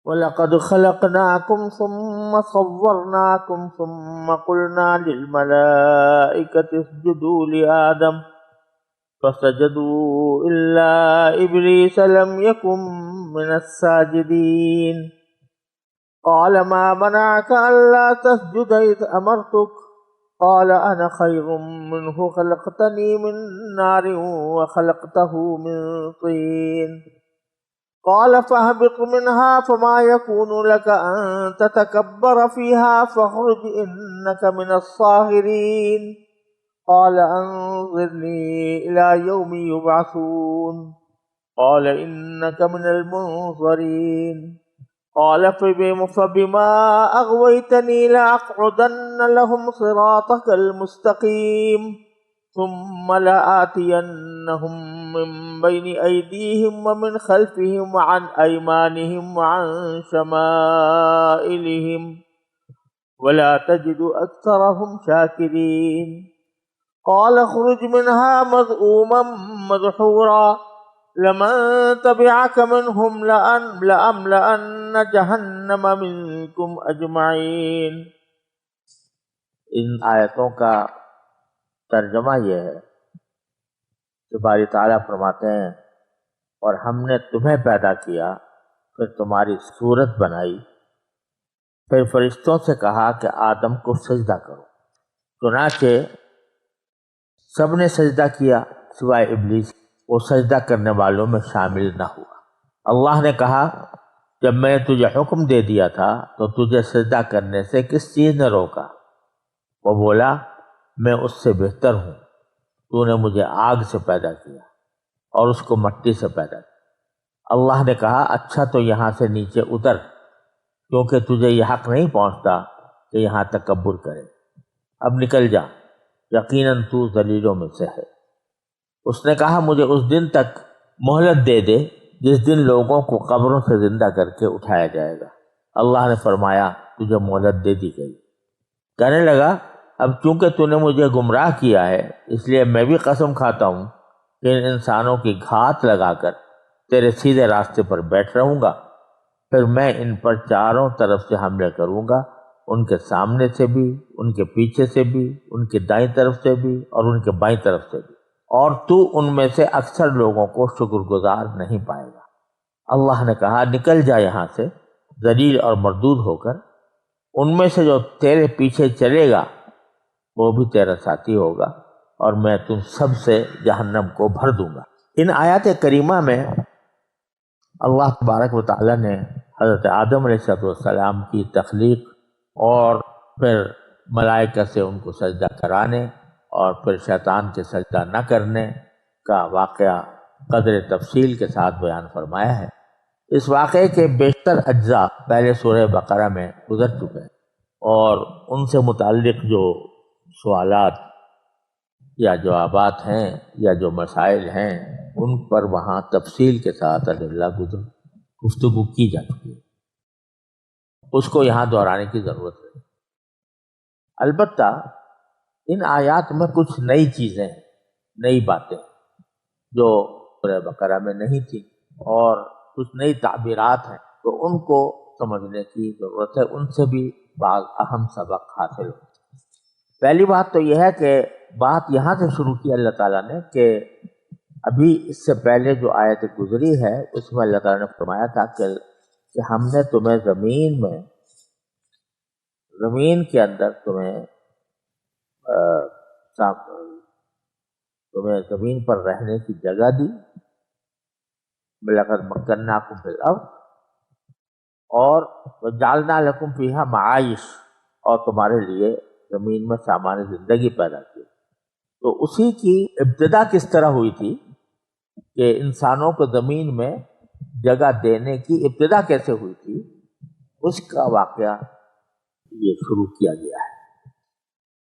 وَلَقَدْ خَلَقْنَاكُمْ ثُمَّ صَوَّرْنَاكُمْ ثُمَّ قُلْنَا لِلْمَلَائِكَةِ اسْجُدُوا لِآدَمَ فَسَجَدُوا إِلَّا إِبْلِيسَ لَمْ يَكُنْ مِنَ السَّاجِدِينَ قَالَ مَا مَنَعَكَ أَلَّا تَسْجُدَ إِذْ أَمَرْتُكَ قَالَ أَنَا خَيْرٌ مِّنْهُ خَلَقْتَنِي مِن نَّارٍ وَخَلَقْتَهُ مِن طِينٍ قال فاهبط منها فما يكون لك أن تتكبر فيها فاخرج إنك من الصاغرين قال أنظرني إلى يوم يبعثون قال إنك من المنظرين قال فبما أغويتني لأقعدن لهم صراطك المستقيم ثم لآتينهم من بين أيديهم ومن خلفهم وعن أيمانهم وعن شمائلهم ولا تجد أكثرهم شاكرين قال اخرج منها مذءوما مدحورا لمن تبعك منهم لأملأن جهنم منكم أجمعين۔ ان آیتوں کا ترجمہ یہ ہے کہ باری تعالیٰ فرماتے ہیں اور ہم نے تمہیں پیدا کیا، پھر تمہاری صورت بنائی، پھر فرشتوں سے کہا کہ آدم کو سجدہ کرو، چنانچہ سب نے سجدہ کیا سوائے ابلیس، وہ سجدہ کرنے والوں میں شامل نہ ہوا۔ اللہ نے کہا جب میں نے تجھے حکم دے دیا تھا تو تجھے سجدہ کرنے سے کس چیز نے روکا؟ وہ بولا میں اس سے بہتر ہوں، تو نے مجھے آگ سے پیدا کیا اور اس کو مٹی سے پیدا کیا۔ اللہ نے کہا اچھا تو یہاں سے نیچے اتر، کیونکہ تجھے یہ حق نہیں پہنچتا کہ یہاں تکبر کرے، اب نکل جا، یقیناً تو ذلیلوں میں سے ہے۔ اس نے کہا مجھے اس دن تک مہلت دے دے جس دن لوگوں کو قبروں سے زندہ کر کے اٹھایا جائے گا۔ اللہ نے فرمایا تجھے مہلت دے دی گئی۔ کہنے لگا اب چونکہ تو نے مجھے گمراہ کیا ہے اس لیے میں بھی قسم کھاتا ہوں کہ ان انسانوں کی گھات لگا کر تیرے سیدھے راستے پر بیٹھ رہوں گا، پھر میں ان پر چاروں طرف سے حملے کروں گا، ان کے سامنے سے بھی، ان کے پیچھے سے بھی، ان کے دائیں طرف سے بھی اور ان کے بائیں طرف سے بھی، اور تو ان میں سے اکثر لوگوں کو شکر گزار نہیں پائے گا۔ اللہ نے کہا نکل جا یہاں سے ذلیل اور مردود ہو کر، ان میں سے جو تیرے پیچھے چلے گا وہ بھی تیرا ساتھی ہوگا اور میں تم سب سے جہنم کو بھر دوں گا۔ ان آیات کریمہ میں اللہ تبارک و تعالی نے حضرت آدم علیہ السلام کی تخلیق اور پھر ملائکہ سے ان کو سجدہ کرانے اور پھر شیطان کے سجدہ نہ کرنے کا واقعہ قدر تفصیل کے ساتھ بیان فرمایا ہے۔ اس واقعے کے بیشتر اجزاء پہلے سورہ بقرہ میں گزر چکے ہیں اور ان سے متعلق جو سوالات یا جوابات ہیں یا جو مسائل ہیں ان پر وہاں تفصیل کے ساتھ گفتگو کی جا چکی ہے، اس کو یہاں دہرانے کی ضرورت ہے۔ البتہ ان آیات میں کچھ نئی چیزیں ہیں، نئی باتیں جو سورہ بقرہ میں نہیں تھی اور کچھ نئی تعبیرات ہیں، تو ان کو سمجھنے کی ضرورت ہے، ان سے بھی بعض اہم سبق حاصل ہو۔ پہلی بات تو یہ ہے کہ بات یہاں سے شروع کی اللہ تعالیٰ نے کہ ابھی اس سے پہلے جو آیت گزری ہے اس میں اللہ تعالیٰ نے فرمایا تھا کہ ہم نے تمہیں زمین کے اندر تمہیں زمین پر رہنے کی جگہ دی، لَقَدْ مَكَّنَّاكُمْ فِي الْأَرْضِ، اور وَجَعَلْنَا لَكُمْ فِيهَا مَعَائِشَ، اور تمہارے لیے زمین میں سامان زندگی پیدا کی۔ تو اسی کی ابتدا کس طرح ہوئی تھی کہ انسانوں کو زمین میں جگہ دینے کی ابتدا کیسے ہوئی تھی، اس کا واقعہ یہ شروع کیا گیا ہے۔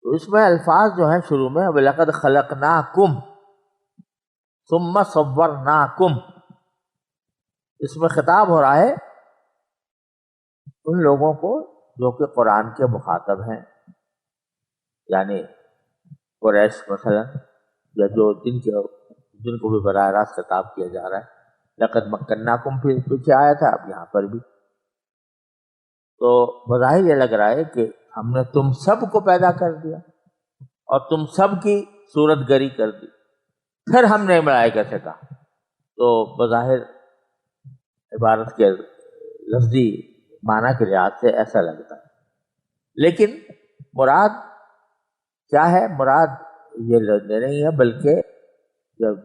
تو اس میں الفاظ جو ہیں شروع میں وَلَقَدْ خَلَقْنَاكُمْ ثُمَّ صَوَّرْنَاكُمْ، اس میں خطاب ہو رہا ہے ان لوگوں کو جو کہ قرآن کے مخاطب ہیں، یعنی قریش مثلا، یا جو جن کو بھی براہ راست خطاب کیا جا رہا ہے۔ لقد مکناکم، پھر پیچھے آیا تھا اب یہاں پر بھی تو بظاہر یہ لگ رہا ہے کہ ہم نے تم سب کو پیدا کر دیا اور تم سب کی صورت گری کر دی، پھر ہم نے ملائکہ سے کہا، تو بظاہر عبارت کے لفظی معنی کے لحاظ سے ایسا لگتا ہے، لیکن مراد کیا ہے؟ مراد یہ نہیں ہے، بلکہ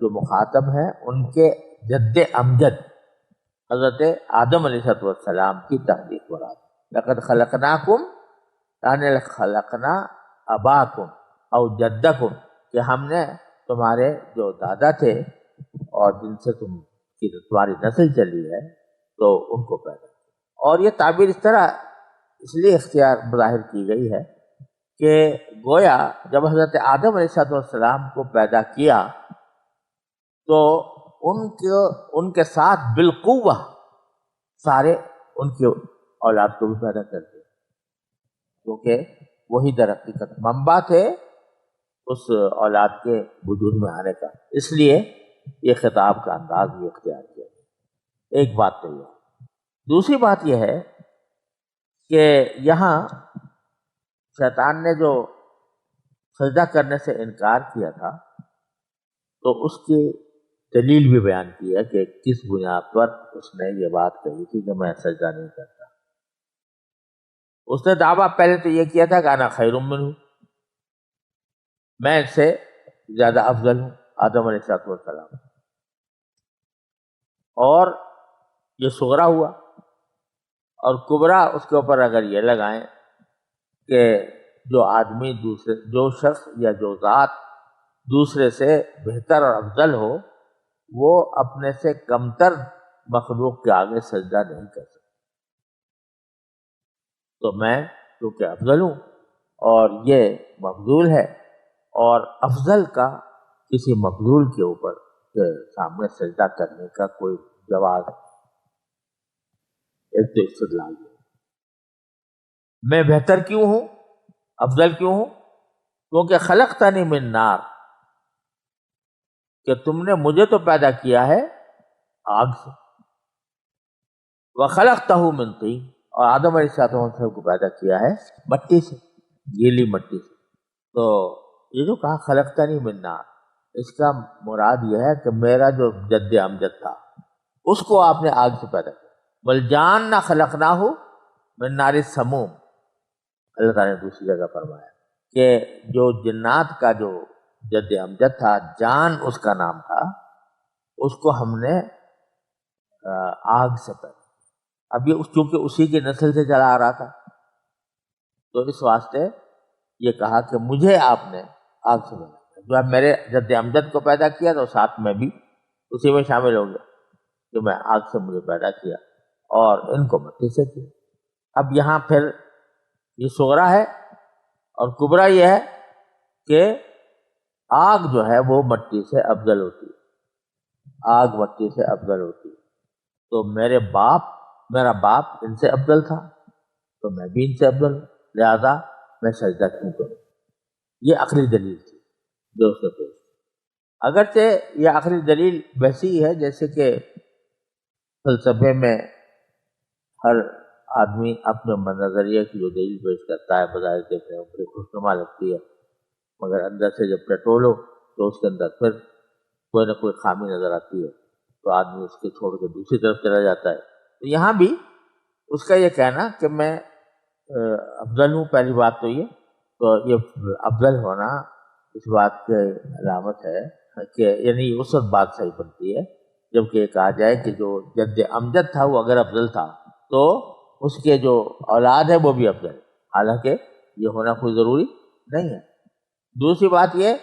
جو مخاطب ہیں ان کے جد امجد حضرت آدم علیہ السلام کی تحقیق مراد، لقد خلقناکم یعنی خلقنا اباکم او جدکم، کہ ہم نے تمہارے جو دادا تھے اور جن سے تمہاری نسل چلی ہے تو ان کو پیدا کیا۔ اور یہ تعبیر اس طرح اس لیے اختیار ظاہر کی گئی ہے کہ گویا جب حضرت آدم علیہ السلام کو پیدا کیا تو ان کے ساتھ بالقوہ سارے ان کی اولاد کو بھی پیدا کر دیا، کیونکہ وہی در حقیقت منبع تھے اس اولاد کے وجود میں آنے کا، اس لیے یہ خطاب کا انداز بھی اختیار کیا گیا۔ ایک بات تو یہ، دوسری بات یہ ہے کہ یہاں شیطان نے جو سجدہ کرنے سے انکار کیا تھا تو اس کی دلیل بھی بیان کی ہے کہ کس بنیاد پر اس نے یہ بات کہی تھی کہ میں سجدہ نہیں کرتا۔ اس نے دعویٰ پہلے تو یہ کیا تھا کہ انا خیر منہ، میں اس سے زیادہ افضل ہوں، آدم علیہ السلام، اور یہ صغرا ہوا، اور کبرا اس کے اوپر اگر یہ لگائیں کہ جو آدمی جو شخص یا جو ذات دوسرے سے بہتر اور افضل ہو وہ اپنے سے کمتر مخلوق کے آگے سجدہ نہیں کر سکتا، تو میں کیونکہ افضل ہوں اور یہ مفضول ہے، اور افضل کا کسی مفضول کے اوپر سامنے سجدہ کرنے کا کوئی جواز نہیں۔ ایک تو استدلال ہے، میں بہتر کیوں ہوں، افضل کیوں ہوں؟ کیونکہ خلقتنی من نار، کہ تم نے مجھے تو پیدا کیا ہے آگ سے، وخلقتہ من طین، اور آدم علیہ السلام کو پیدا کیا ہے مٹی سے، گیلی مٹی سے۔ تو یہ جو کہا خلقتنی من نار، اس کا مراد یہ ہے کہ میرا جو جد امجد تھا اس کو آپ نے آگ سے پیدا کیا۔ والجان خلقناہ من نار السموم، اللہ تعالیٰ نے دوسری جگہ فرمایا کہ جو جنات کا جو جد امجد تھا، جان اس کا نام تھا، اس کو ہم نے آگ سے پیدا کیا۔ اب یہ چونکہ اسی کی نسل سے چلا آ رہا تھا تو اس واسطے یہ کہا کہ مجھے آپ نے آگ سے پیدا کیا، جو اب میرے جد امجد کو پیدا کیا تو ساتھ میں بھی اسی میں شامل ہو گیا کہ میں آگ سے مجھے پیدا کیا اور ان کو مٹی سے کیا۔ اب یہاں پھر یہ صغرا ہے اور کبرا یہ ہے کہ آگ جو ہے وہ مٹی سے افضل ہوتی ہے، آگ مٹی سے افضل ہوتی ہے، تو میرا باپ ان سے افضل تھا تو میں بھی ان سے افضل ہوں، لہذا میں سجدہ کیوں کروں۔ یہ عقلی دلیل تھی جو اس نے پیش کی۔ اگرچہ یہ عقلی دلیل ویسی ہے جیسے کہ فلسفے میں ہر آدمی اپنے نظریے کی جو دلیل پیش کرتا ہے بظاہر دیکھنے میں بڑی خوشنما لگتی ہے، مگر اندر سے جب ٹٹولو تو اس کے اندر پھر کوئی نہ کوئی خامی نظر آتی ہے تو آدمی اس کے چھوڑ کے دوسری طرف چلا جاتا ہے۔ تو یہاں بھی اس کا یہ کہنا کہ میں افضل ہوں، پہلی بات تو یہ، تو یہ افضل ہونا اس بات کی علامت ہے کہ یعنی اس وقت بات صحیح بنتی ہے جبکہ یہ کہا جائے کہ جو جد امجد تھا وہ اگر افضل تھا تو اس کے جو اولاد ہے وہ بھی افضل ہے، حالانکہ یہ ہونا کوئی ضروری نہیں ہے۔ دوسری بات یہ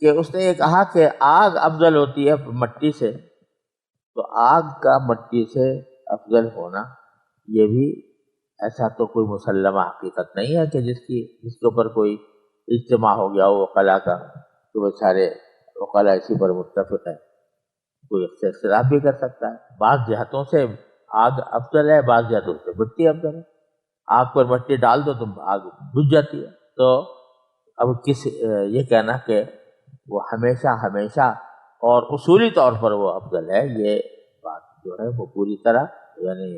کہ اس نے یہ کہا کہ آگ افضل ہوتی ہے مٹی سے، تو آگ کا مٹی سے افضل ہونا یہ بھی ایسا تو کوئی مسلمہ حقیقت نہیں ہے کہ جس کے اوپر کوئی اجتماع ہو گیا ہو عقلاء کا، تو وہ سارے عقلاء اسی پر متفق ہیں، کوئی اختلاف بھی کر سکتا ہے۔ بعض جہتوں سے آگ افضل ہے، بعض جہتوں سے مٹی افضل ہے، آگ پر مٹی ڈال دو تو آگ بجھ جاتی ہے۔ تو اب یہ کہنا کہ وہ ہمیشہ اور اصولی طور پر وہ افضل ہے، یہ بات جو ہے وہ پوری طرح یعنی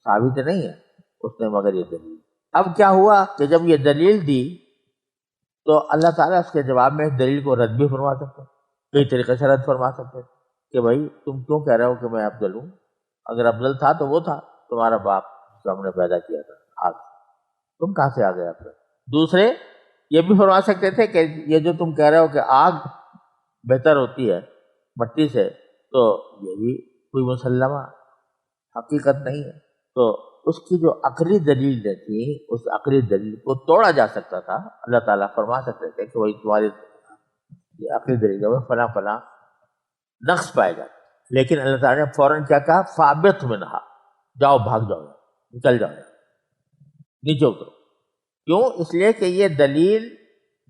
ثابت نہیں ہے۔ اس نے مگر یہ دلیل. اب کیا ہوا کہ جب یہ دلیل دی تو اللہ تعالیٰ اس کے جواب میں اس دلیل کو رد بھی فرما سکتے، کئی طریقے سے رد فرما سکتے کہ بھائی تم کیوں کہہ رہے ہو کہ میں افضل ہوں؟ اگر افضل تھا تو وہ تھا تمہارا باپ جو ہم نے پیدا کیا تھا آگ، تم کہاں سے آ گئے افضل؟ دوسرے یہ بھی فرما سکتے تھے کہ یہ جو تم کہہ رہے ہو کہ آگ بہتر ہوتی ہے مٹی سے، تو یہ بھی کوئی مسلمہ حقیقت نہیں ہے. تو اس کی جو عقلی دلیل تھی اس عقلی دلیل کو توڑا جا سکتا تھا. اللہ تعالیٰ فرما سکتے تھے کہ وہی تمہاری یہ عقلی دلیل ہے فلاں فلاں نقص پائے گا، لیکن اللہ تعالیٰ نے فوراً کیا کہا؟ ثابت منہا، جاؤ بھاگ جاؤ، نکل جاؤ، نیچے اترو. کیوں؟ اس لیے کہ یہ دلیل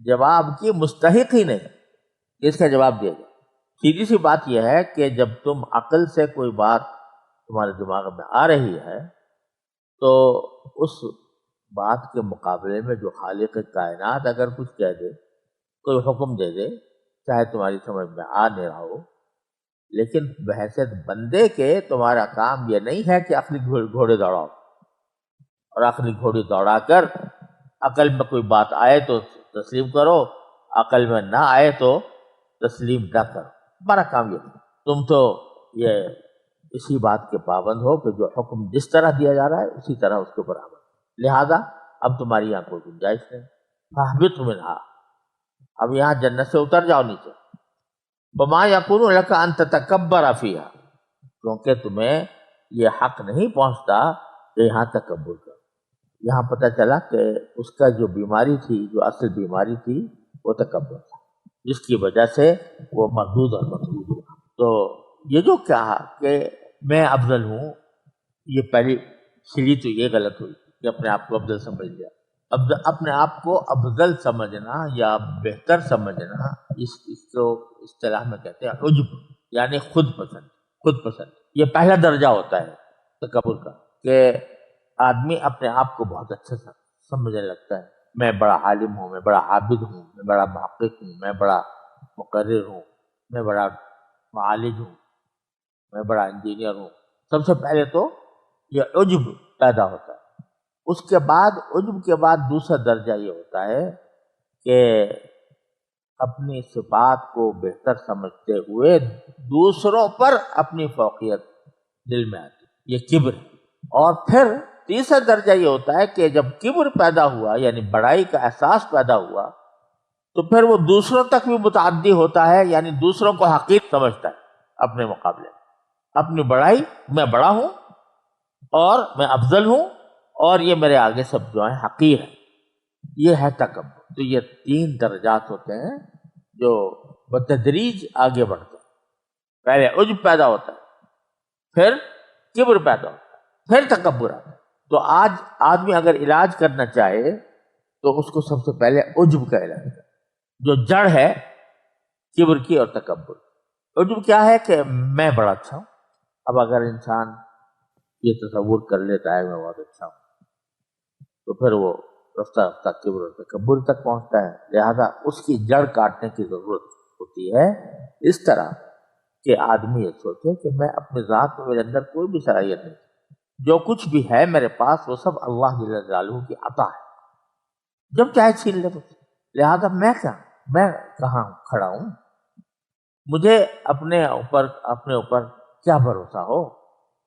جواب کی مستحق ہی نہیں، اس کا جواب دیا جائے. سیدھی سی بات یہ ہے کہ جب تم عقل سے کوئی بات تمہارے دماغ میں آ رہی ہے تو اس بات کے مقابلے میں جو خالق کائنات اگر کچھ کہہ دے، کوئی حکم دے دے، چاہے تمہاری سمجھ میں آ نہیں رہا ہو، لیکن بحیثیت بندے کے تمہارا کام یہ نہیں ہے کہ عقلی گھوڑے دوڑاؤ اور عقلی گھوڑی دوڑا کر عقل میں کوئی بات آئے تو تسلیم کرو، عقل میں نہ آئے تو تسلیم نہ کرو. ہمارا کام یہ نہیں. تم تو یہ اسی بات کے پابند ہو کہ جو حکم جس طرح دیا جا رہا ہے اسی طرح اس کے برابر. لہذا اب تمہاری یہاں کوئی گنجائش نہیں. فاہبط منہا، اب یہاں جنت سے اتر جاؤ نیچے. وما یکون لک ان تتکبر فیہا، کیونکہ تمہیں یہ حق نہیں پہنچتا کہ یہاں تکبر کرو. یہاں پتہ چلا کہ اس کا جو بیماری تھی، جو اصل بیماری تھی، وہ تکبر تھا، جس کی وجہ سے وہ مردود اور مطرود ہوا. تو یہ جو کہا کہ میں افضل ہوں، یہ پہلی سیڑھی تو یہ غلط ہوئی کہ اپنے آپ کو افضل سمجھ لیا. اپنے آپ کو افضل سمجھنا یا بہتر سمجھنا، اس کو اصطلاح میں کہتے ہیں عجب، یعنی خود پسند. خود پسند یہ پہلا درجہ ہوتا ہے تکبر کا، کہ آدمی اپنے آپ کو بہت اچھا سمجھنے لگتا ہے. میں بڑا عالم ہوں، میں بڑا عابد ہوں، میں بڑا محقق ہوں، میں بڑا مقرر ہوں، میں بڑا معالج ہوں، میں بڑا انجینئر ہوں. سب سے پہلے تو یہ عجب پیدا ہوتا ہے. اس کے بعد عجب کے بعد دوسرا درجہ یہ ہوتا ہے کہ اپنی صفات کو بہتر سمجھتے ہوئے دوسروں پر اپنی فوقیت دل میں آتی، یہ کبر. اور پھر تیسرا درجہ یہ ہوتا ہے کہ جب کبر پیدا ہوا، یعنی بڑائی کا احساس پیدا ہوا، تو پھر وہ دوسروں تک بھی متعدی ہوتا ہے، یعنی دوسروں کو حقیر سمجھتا ہے اپنے مقابلے میں. اپنی بڑائی، میں بڑا ہوں اور میں افضل ہوں اور یہ میرے آگے سب جو ہیں حقیر ہیں. یہ ہے تکبر. تو یہ تین درجات ہوتے ہیں جو بتدریج آگے بڑھتے ہیں. پہلے عجب پیدا ہوتا ہے، پھر کبر پیدا ہوتا ہے، پھر تکبر آتا ہے. تو آج آدمی اگر علاج کرنا چاہے تو اس کو سب سے پہلے عجب کا علاج کرے، جو جڑ ہے کبر کی اور تکبر. عجب کیا ہے؟ کہ میں بڑا اچھا ہوں. اب اگر انسان یہ تصور کر لیتا ہے میں بہت اچھا ہوں، تو پھر وہ رفتہ رفتہ کبر اور تکبر تک پہنچتا ہے. لہذا اس کی جڑ کاٹنے کی ضرورت ہوتی ہے، اس طرح کہ آدمی یہ سوچے کہ میں اپنے ذات میں، میرے اندر کوئی بھی صلاحیت نہیں، جو کچھ بھی ہے میرے پاس وہ سب اللہ جل جلالہ کی عطا ہے، جب چاہے چھین لے. لہذا میں کہاں کھڑا ہوں؟ مجھے اپنے اوپر کیا بھروسہ ہو؟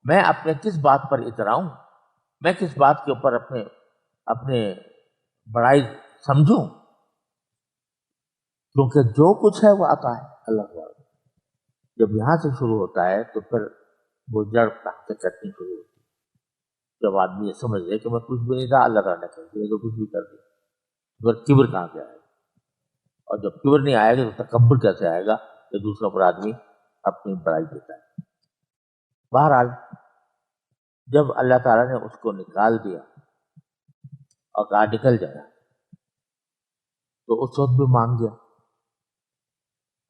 میں اپنے کس بات پر اتراؤں؟ میں کس بات کے اوپر اپنے بڑائی سمجھوں؟ کیونکہ جو کچھ ہے وہ عطا ہے اللہ تعالیٰ. جب یہاں سے شروع ہوتا ہے تو پھر وہ جڑ تحت کٹنی شروع ہوتی ہے. جب آدمی یہ سمجھ لے کہ میں کچھ بھی نہیں تھا، اللہ تعالیٰ نے کر دیا تو کچھ بھی کر دیا، پھر کبر کہاں سے آئے گا؟ اور جب کبر نہیں آئے گا تو تکبر کیسے آئے گا کہ دوسروں پر آدمی اپنی بڑائی دیتا ہے. بہرحال جب اللہ تعالیٰ نے اس کو نکال دیا اور کہا نکل جایا، تو اس وقت بھی مانگ گیا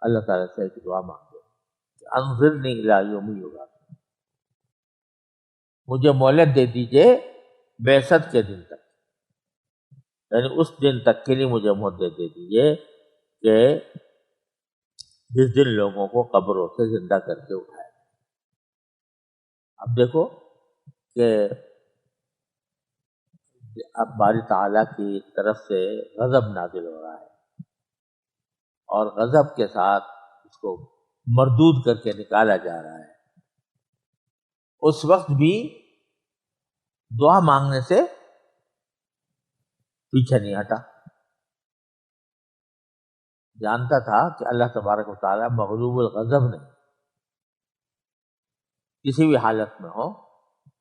اللہ تعالیٰ سے ایک دعا مانگ گیا کہ انظرنی الی یوم یبعثون، مجھے مہلت دے دیجئے بعثت کے دن تک، یعنی اس دن تک کے لیے مجھے مہلت دے دیجئے کہ جس دن لوگوں کو قبروں سے زندہ کر کے اٹھائے. اب دیکھو کہ کہ اب باری تعالیٰ کی طرف سے غضب نازل ہو رہا ہے اور غضب کے ساتھ اس کو مردود کر کے نکالا جا رہا ہے، اس وقت بھی دعا مانگنے سے پیچھے نہیں ہٹا، جانتا تھا کہ اللہ تبارک و تعالیٰ مغلوب الغضب نہیں، کسی بھی حالت میں ہو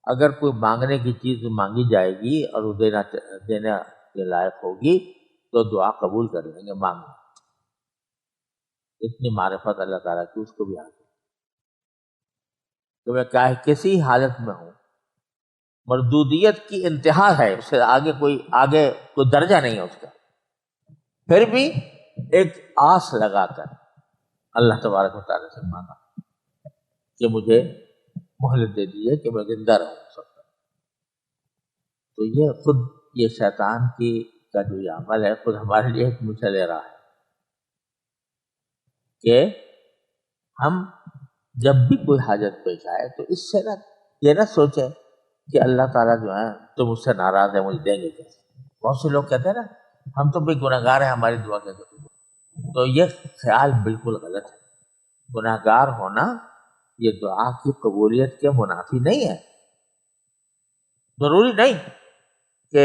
اگر کوئی مانگنے کی چیز مانگی جائے گی اور وہ دینا کے لائق ہوگی تو دعا قبول کر لیں گے، مانگیں، اتنی معرفت اللہ تعالیٰ کی اس کو بھی حاصل کہ میں کسی حالت میں ہوں، مردودیت کی انتہا ہے، اس سے آگے کوئی درجہ نہیں ہے اس کا، پھر بھی ایک آس لگا کر اللہ تبارک و تعالیٰ سے مانگا کہ مجھے مہلت دے دیجیے کہ میں زندہ رہوں سکتا۔ تو یہ خود یہ شیطان کا جو یہ عمل ہے خود ہمارے لیے ایک مجھے لے رہا ہے کہ ہم جب بھی کوئی حاجت پیش آئے تو اس سے یہ نہ سوچیں کہ اللہ تعالیٰ جو ہے تو مجھ سے ناراض ہے، مجھے دیں گے کیسے۔ بہت سے لوگ کہتے ہیں نا ہم تو بھی گناہ گار ہیں، ہماری دعا کیسے قبول؟ تو یہ خیال بالکل غلط ہے۔ گناہ گار ہونا یہ دعا کی قبولیت کے منافی نہیں ہے، ضروری نہیں کہ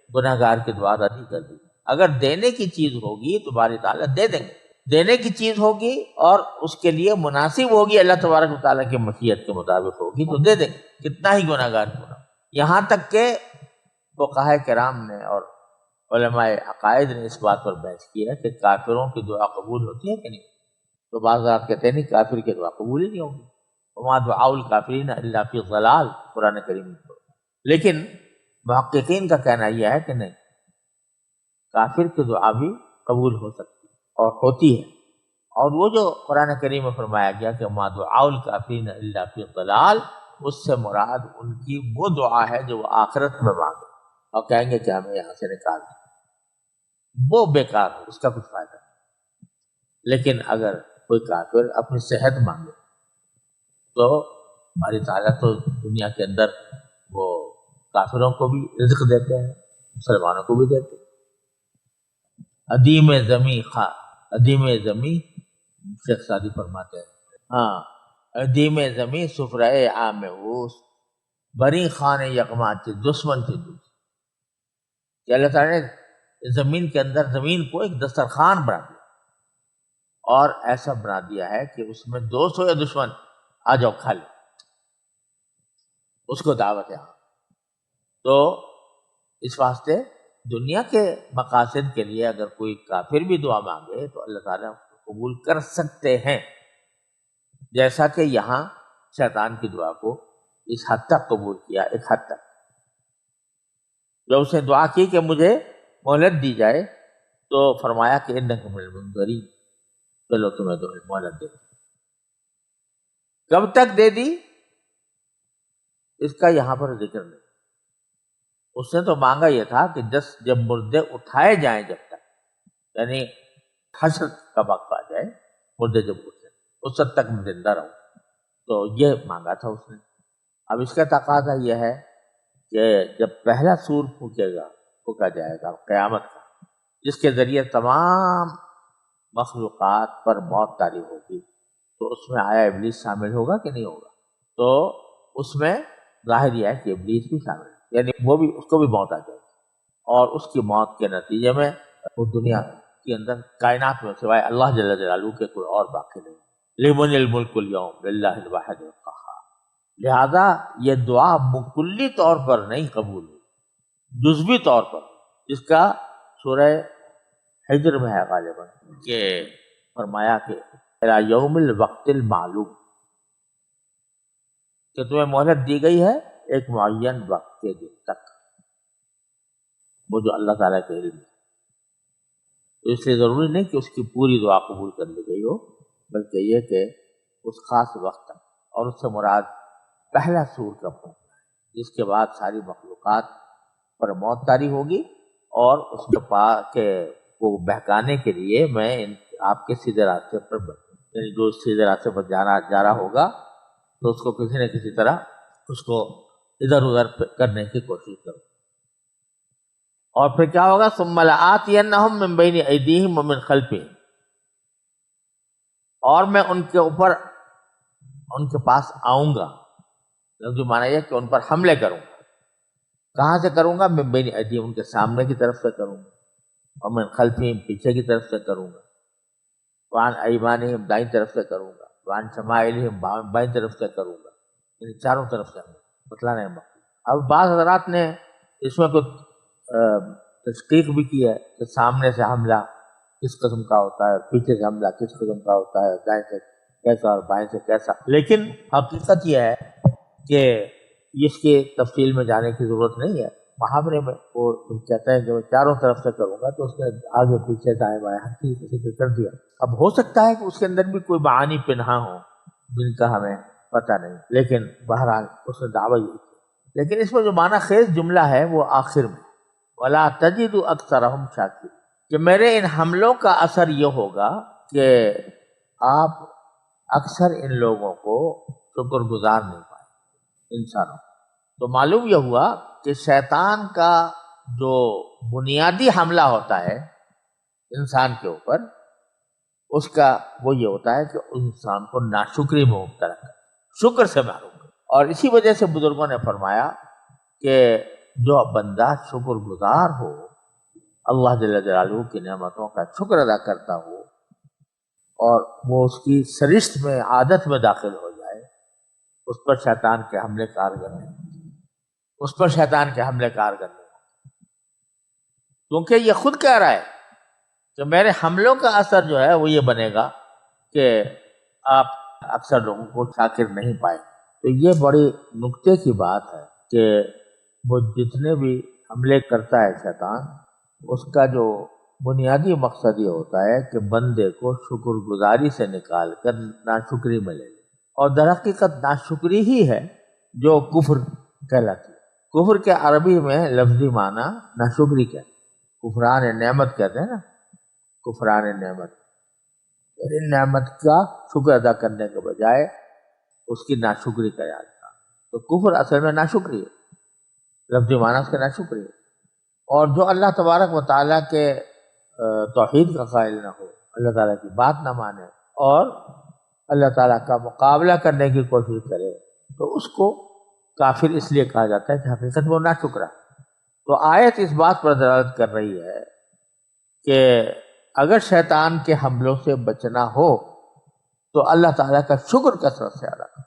گناہ گار کی دعا ادا کر دی، اگر دینے کی چیز ہوگی تو باری تعالیٰ دے دیں گے، دینے کی چیز ہوگی اور اس کے لیے مناسب ہوگی، اللہ تبارک و تعالیٰ کی مشیت کے مطابق ہوگی تو دے دیں گے، کتنا ہی گناہ گار کیوں نہ ہو۔ یہاں تک کہ فقہاء کرام نے اور علماء عقائد نے اس بات پر بحث کی ہے کہ کافروں کی دعا قبول ہوتی ہے کہ نہیں، تو بعض آپ کہتے ہیں نہیں کافر کی دعا قبول ہی نہیں ہوگی، وما دعاء الکافرین الا فی ضلال، قرآن کریم میں۔ لیکن محققین کا کہنا یہ ہے کہ نہیں، کافر کی دعا بھی قبول ہو سکتی اور ہوتی ہے، اور وہ جو قرآن کریم میں فرمایا گیا کہ وما دعاء الکافرین الا فی ضلال، اس سے مراد ان کی وہ دعا ہے جو وہ آخرت میں مانگے اور کہیں گے کہ ہمیں یہاں سے نکال دیں، وہ بیکار ہے، اس کا کچھ فائدہ نہیں۔ لیکن اگر کوئی کافر اپنی صحت مانگے تو ہماری تعالیٰ تو دنیا کے اندر وہ کافروں کو بھی رزق دیتے ہیں، مسلمانوں کو بھی دیتے ہیں۔ ادیم زمیں شیخ سعدی فرماتے ہیں، ادیم زمیں سفرۂ عام اوس بری خان یغما چی دشمن چی دوست، کہ اللہ تعالیٰ نے زمین کے اندر زمین کو ایک دسترخوان بنا دیا اور ایسا بنا دیا ہے کہ اس میں دوست ہو یا دشمن آ جاؤ کھا لو، اس کو دعوت ہے۔ تو اس واسطے دنیا کے مقاصد کے لیے اگر کوئی کافر بھی دعا مانگے تو اللہ تعالیٰ اس کو قبول کر سکتے ہیں، جیسا کہ یہاں شیطان کی دعا کو اس حد تک قبول کیا، ایک حد تک جب اس نے دعا کی کہ مجھے مہلت دی جائے تو فرمایا کہ انک من المنظرین، چلو تمہیں تو مہلت دے۔ کب تک دے دی اس کا یہاں پر ذکر نہیں، اس نے تو مانگا یہ تھا کہ جب مردے اٹھائے جائیں، جب تک یعنی حشر کا وقت آ جائے، مردے جب اٹھے اس وقت تک میں زندہ رہوں، تو یہ مانگا تھا اس نے۔ اب اس کا تقاضا یہ ہے کہ جب پہلا سور پھونکا جائے گا قیامت کا، جس کے ذریعے تمام مخلوقات پر موت طاری ہوگی، تو اس میں آیا ابلیس شامل ہوگا کہ نہیں ہوگا؟ تو اس میں ظاہر یہ ہے کہ ابلیس بھی شامل ہے، یعنی اس کو بھی موت آ جائے گی، اور اس کی موت کے نتیجے میں وہ دنیا کے اندر کائنات میں سوائے اللہ جل جلالہ کے کوئی اور باقی نہیں۔ لمن الملک اليوم للہ الواحد القہار، لہذا یہ دعا مکلی طور پر نہیں قبول ہوئی، جزوی طور پر، جس کا سورہ حجر میں ہے غالباً کہ فرمایا کہ الی یوم الوقت المعلوم، کہ تمہیں مہلت دی گئی ہے ایک معین وقت کے دن تک، وہ جو اللہ تعالیٰ کے علم ہے۔ تو اس لیے ضروری نہیں کہ اس کی پوری دعا قبول کر لی گئی ہو، بلکہ یہ کہ اس خاص وقت تک، اور اس سے مراد پہلا سور کا پھونکنا ہے، جس کے بعد ساری مخلوقات پر موت طاری ہوگی، اور اس کے کو بہکانے کے لیے میں آپ کے سیدھے راستے پر یعنی جو سیدھے راستے پر جا رہا ہوگا تو اس کو کسی نہ کسی طرح اس کو ادھر ادھر کرنے کی کوشش کروں۔ اور پھر کیا ہوگا؟ ثم لآتینہم من بین ایدیہم ومن خلفہم، اور میں ان کے اوپر ان کے پاس آؤں گا. لفظ معنی یہ کہ ان پر حملے کروں گا. کہاں سے کروں گا؟ من بین ایدیہم، ان کے سامنے کی طرف سے کروں گا، ومن خلفہم، پیچھے کی طرف سے کروں گا، وعن ایمانہم، دائیں طرف سے کروں گا، وعن شمائلہم، بائیں طرف سے کروں گا، یعنی چاروں طرف سے بتلانا ہے. اب بعض حضرات نے اس میں کچھ تشقیق بھی کی ہے کہ سامنے سے حملہ کس قسم کا ہوتا ہے، پیچھے سے حملہ کس قسم کا ہوتا ہے، دائیں سے کیسا اور بائیں سے کیسا. لیکن حقیقت یہ ہے کہ اس کی تفصیل میں جانے کی ضرورت نہیں ہے. محاورے میں وہ کہتے ہیں کہ وہ چاروں طرف سے کروں گا، تو اس نے آگے پیچھے دائیں بائیں ہر چیز ذکر کر دیا. اب ہو سکتا ہے کہ اس کے اندر بھی کوئی معانی پنہاں ہو جن کا ہمیں پتہ نہیں، لیکن بہرحال اس نے دعویٰ یہ کی. لیکن اس میں جو معنی خیز جملہ ہے وہ آخر میں، وَلَا تَجِدُ أَكْثَرَهُمْ شَاكِرِينَ، کہ میرے ان حملوں کا اثر یہ ہوگا کہ آپ اکثر ان لوگوں کو شکر گزار نہیں پائیں انسانوں. تو معلوم یہ ہوا کہ شیطان کا جو بنیادی حملہ ہوتا ہے انسان کے اوپر، اس کا وہ یہ ہوتا ہے کہ انسان کو ناشکری میں مبتلا کرے، شکر سے محروم کرے. اور اسی وجہ سے بزرگوں نے فرمایا کہ جو بندہ شکر گزار ہو، اللہ جل جلالہ کی نعمتوں کا شکر ادا کرتا ہو، اور وہ اس کی سرشت میں، عادت میں داخل ہو جائے، اس پر شیطان کے حملے کارگر نہیں، اس پر شیطان کے حملے کارگر نہیں، کیونکہ یہ خود کہہ رہا ہے کہ میرے حملوں کا اثر جو ہے وہ یہ بنے گا کہ آپ اکثر لوگوں کو شاکر نہیں پائیں. تو یہ بڑی نکتے کی بات ہے کہ وہ جتنے بھی حملے کرتا ہے شیطان، اس کا جو بنیادی مقصد یہ ہوتا ہے کہ بندے کو شکر گزاری سے نکال کر ناشکری میں لے لے. اور در حقیقت ناشکری ہی ہے جو کفر کہلاتی ہے. کفر کے عربی میں لفظی معنی ناشکری کیا ہے؟ کفران نعمت کہتے ہیں نا، کفران نعمت، یعنی نعمت کا شکر ادا کرنے کے بجائے اس کی ناشکری کا یاد تھا. تو کفر اصل میں ناشکری ہے، لفظی معنی اس کا ناشکری ہے. اور جو اللہ تبارک و تعالیٰ کے توحید کا قائل نہ ہو، اللہ تعالیٰ کی بات نہ مانے اور اللہ تعالیٰ کا مقابلہ کرنے کی کوشش کرے، تو اس کو کافر اس لیے کہا جاتا ہے کہ حقیقت میں وہ ناشکرا. تو آیت اس بات پر دلالت کر رہی ہے کہ اگر شیطان کے حملوں سے بچنا ہو تو اللہ تعالیٰ کا شکر کثرت سے ادا کرو.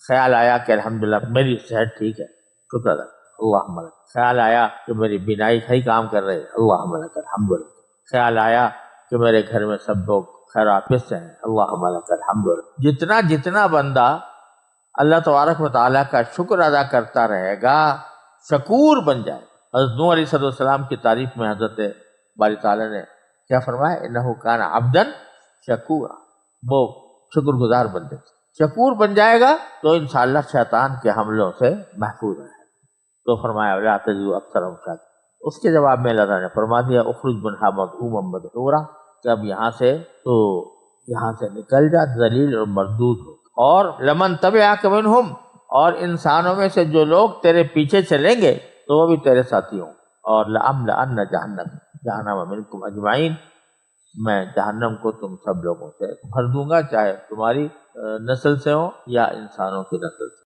خیال آیا کہ الحمدللہ میری صحت ٹھیک ہے، شکر ادا کرو، اللہم لک. خیال آیا کہ میری بینائی صحیح کام کر رہے، اللہم لک الحمدللہ. خیال آیا کہ میرے گھر میں سب لوگ خیر عافیت سے ہیں، اللہم لک الحمدللہ. جتنا بندہ اللہ تبارک و تعالیٰ کا شکر ادا کرتا رہے گا، شکور بن جائے. حضرت نوح علیہ السلام کی تعریف میں حضرت باری تعالیٰ نے کیا فرمایا؟ انہ کان عبدا شکورا، وہ شکر گزار بندے. شکور بن جائے گا تو انشاءاللہ شیطان کے حملوں سے محفوظ ہے. تو فرمایا لا تجد اکثرهم شاکرین. اس کے جواب میں اللہ تعالیٰ نے فرما دیا اخرج منها مذءوما مدحورا، کہ اب یہاں سے نکل جا ذلیل اور مردود ہو. اور لمن تبعک منہم، اور انسانوں میں سے جو لوگ تیرے پیچھے چلیں گے تو وہ بھی تیرے ساتھی ہوں. اور لأملأن جہنم منکم اجمعین، میں جہنم کو تم سب لوگوں سے بھر دوں گا، چاہے تمہاری نسل سے ہو یا انسانوں کی نسل سے.